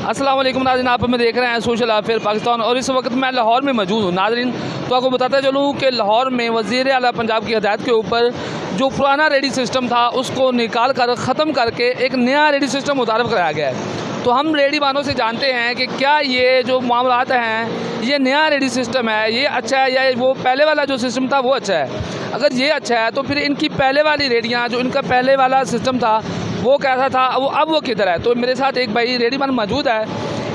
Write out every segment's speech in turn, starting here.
अस्सलाम वालेकुम नाज़रीन, आप हमें देख रहे हैं सोशल अफेयर पाकिस्तान और इस वक्त मैं लाहौर में मौजूद हूँ। नाज़रीन, तो आपको बताता चलूँ कि लाहौर में वज़ीर आला पंजाब की हिदायत के ऊपर जो पुराना रेडी सिस्टम था उसको निकाल कर ख़त्म करके एक नया रेडी सिस्टम मुतारफ़ कराया गया है। तो हम रेडी वालों से जानते हैं कि क्या ये जो मामलात हैं, ये नया रेडी सिस्टम है, ये अच्छा है या वो पहले वाला जो सिस्टम था वो अच्छा है। अगर ये अच्छा है तो फिर इनकी पहले वाली रेडियाँ, जो इनका पहले वाला सिस्टम था वो कैसा था, वो किधर है। तो मेरे साथ एक भाई रेडी वाला मौजूद है,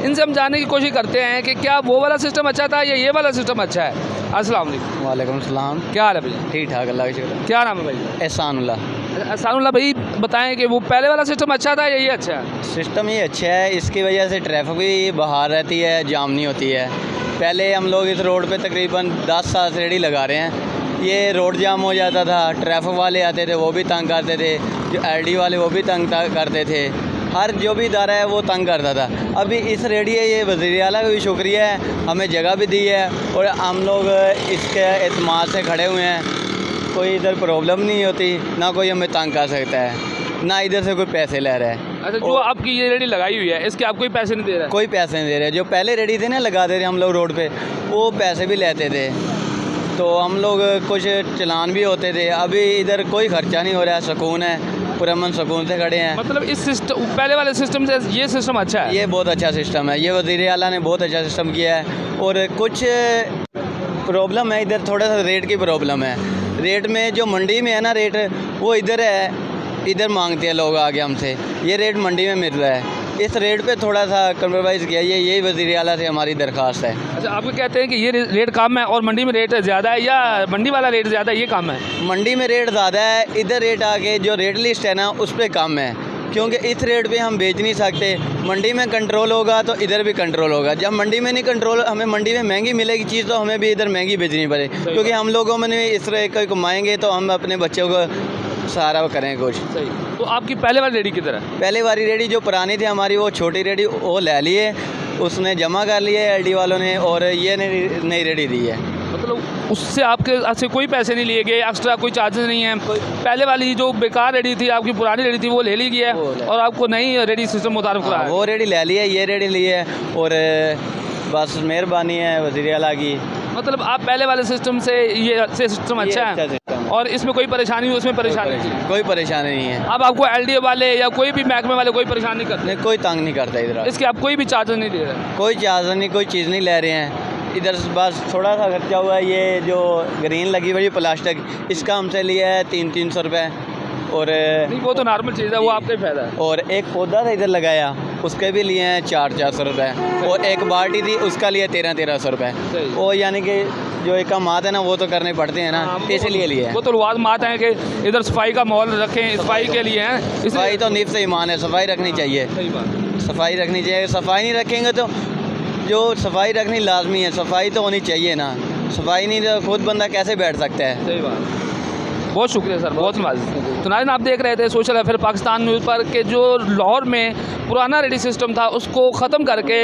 इनसे हम जानने की कोशिश करते हैं कि क्या वो वाला सिस्टम अच्छा था या ये वाला सिस्टम अच्छा है। अस्सलाम वालेकुम। वालेकुम सलाम। क्या हाल है भाई? ठीक ठाक, अल्लाह का शुक्र। क्या नाम है भाई? एहसानुल्लाह। एहसानुल्लाह भाई, बताएं कि वो पहले वाला सिस्टम अच्छा था या ये अच्छा है? सिस्टम ये अच्छा है, इसकी वजह से ट्रैफिक भी बाहर रहती है, जाम नहीं होती है। पहले हम लोग इस रोड पे तकरीबन 10 साल से रेडी लगा रहे हैं, ये रोड जाम हो जाता था, ट्रैफिक वाले आते थे वो भी तंग करते थे, जो LD वाले वो भी तंग करते थे, हर जो भी इदारा है वो तंग करता था। अभी इस रेडी है, ये वज़ीर आला का भी शुक्रिया है, हमें जगह भी दी है और हम लोग इसके एतमाद से खड़े हुए हैं। कोई इधर प्रॉब्लम नहीं होती, ना कोई हमें तंग कर सकता है, ना इधर से कोई पैसे ले रहा है। अच्छा, जो आपकी ये रेडी लगाई हुई है इसके आप कोई पैसे नहीं दे रहे हैं? कोई पैसे नहीं दे रहे। जो पहले रेडी थे ना, लगाते थे हम लोग रोड पे, वो पैसे भी लेते थे, तो हम लोग कुछ चलान भी होते थे। अभी इधर कोई खर्चा नहीं हो रहा है, सुकून है, पुरअमन सुकून से खड़े हैं। मतलब इस सिस्टम, पहले वाले सिस्टम से ये सिस्टम अच्छा है? ये बहुत अच्छा सिस्टम है, ये वज़ीर आला ने बहुत अच्छा सिस्टम किया है। और कुछ प्रॉब्लम है इधर, थोड़ा सा रेट की प्रॉब्लम है। रेट में जो मंडी में है ना रेट, वो इधर है, इधर मांगते हैं लोग आगे हमसे, ये रेट मंडी में मिल रहा है। इस रेट पे थोड़ा सा कम्प्रोमाइज़ किया, यही वज़ीर आला से हमारी दरख्वास्त है। अच्छा, आपको कहते हैं कि ये रेट कम है और मंडी में रेट ज़्यादा है, या मंडी वाला रेट ज़्यादा है ये कम है? मंडी में रेट ज़्यादा है, इधर रेट आके जो रेट लिस्ट है ना उस पर कम है, क्योंकि इस रेट पे हम बेच नहीं सकते। मंडी में कंट्रोल होगा तो इधर भी कंट्रोल होगा। जब मंडी में नहीं कंट्रोल, हमें मंडी में महंगी मिलेगी चीज़ तो हमें भी इधर महंगी बेचनी पड़े, क्योंकि हम लोगों में इस तरह का कमाएँगे तो हम अपने बच्चों को सहारा करें कुछ। सही। तो आपकी पहले वाली रेडी किधर है? पहले वाली रेडी जो पुरानी थी हमारी, वो छोटी रेडी वो ले लिए, उसने जमा कर लिए LD वालों ने, और ये नई रेडी दी है। मतलब उससे आपसे कोई पैसे नहीं लिए गए, एक्स्ट्रा कोई चार्जेस नहीं है? पहले वाली जो बेकार रेडी थी, आपकी पुरानी रेडी थी, वो ले ली गई है और आपको नई रेडी सिस्टम मुतारफ़ करा है? वो रेडी ले ली है, ये रेडी ली है, और बस मेहरबानी है वज़ीर आला की। मतलब आप पहले वाले सिस्टम से ये सिस्टम अच्छा है और इसमें कोई परेशानी हुई, उसमें परेशानी नहीं? कोई परेशानी नहीं है। अब आपको LD वाले या कोई भी महकमे वाले कोई परेशानी नहीं करते? नहीं, कोई तंग नहीं करता इधर। इसके आप कोई भी चार्जेस नहीं दे रहे? कोई चार्ज नहीं, कोई चीज़ नहीं ले रहे हैं इधर। बस थोड़ा सा खर्चा हुआ है, ये जो ग्रीन लगी हुई प्लास्टिक, इसका हमसे लिया है 300 रुपये। और नहीं, वो तो नॉर्मल चीज़ है, वो आपका ही फ़ायदा है। और एक पौधा था इधर लगाया, उसके भी लिए हैं 400 रुपये। और एक बाल्टी थी, उसका लिए 1300 रुपये। और यानी कि जो एक मात है ना, वो तो करने पड़ते हैं ना, इसलिए लिए। वो तो मात है कि इधर सफाई का माहौल रखें, सफाई के लिए हैं। सफाई तो निफ़ से ईमान है, सफाई रखनी चाहिए। सही बात, सफाई रखनी चाहिए। सफाई नहीं रखेंगे तो, जो सफाई रखनी लाजमी है, सफाई तो होनी चाहिए ना। सफाई नहीं तो खुद बंदा कैसे बैठ सकता है। सही बात। बहुत शुक्रिया सर, बहुत नवाज़। तो नाज़रीन, आप देख रहे थे सोशल अफेयर पाकिस्तान न्यूज़ पर कि जो लाहौर में पुराना रेडी सिस्टम था उसको ख़त्म करके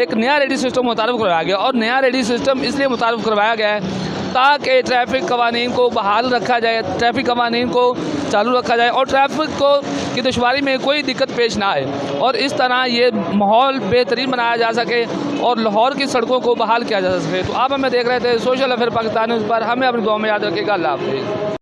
एक नया रेडी सिस्टम मुतारफ़ करवाया गया। और नया रेडी सिस्टम इसलिए मुतारफ़ करवाया गया है ताकि ट्रैफिक कवानीन को बहाल रखा जाए, ट्रैफिक कवानीन को चालू रखा जाए और ट्रैफिक को की दुश्वारी में कोई दिक्कत पेश ना आए, और इस तरह ये माहौल बेहतरीन बनाया जा सके और लाहौर की सड़कों को बहाल किया जा सके। तो आप हमें देख रहे थे सोशल अफेयर पाकिस्तान न्यूज़ पर, हमें अपनी दुआ में याद रखिएगा। अल्लाह हाफ़िज़।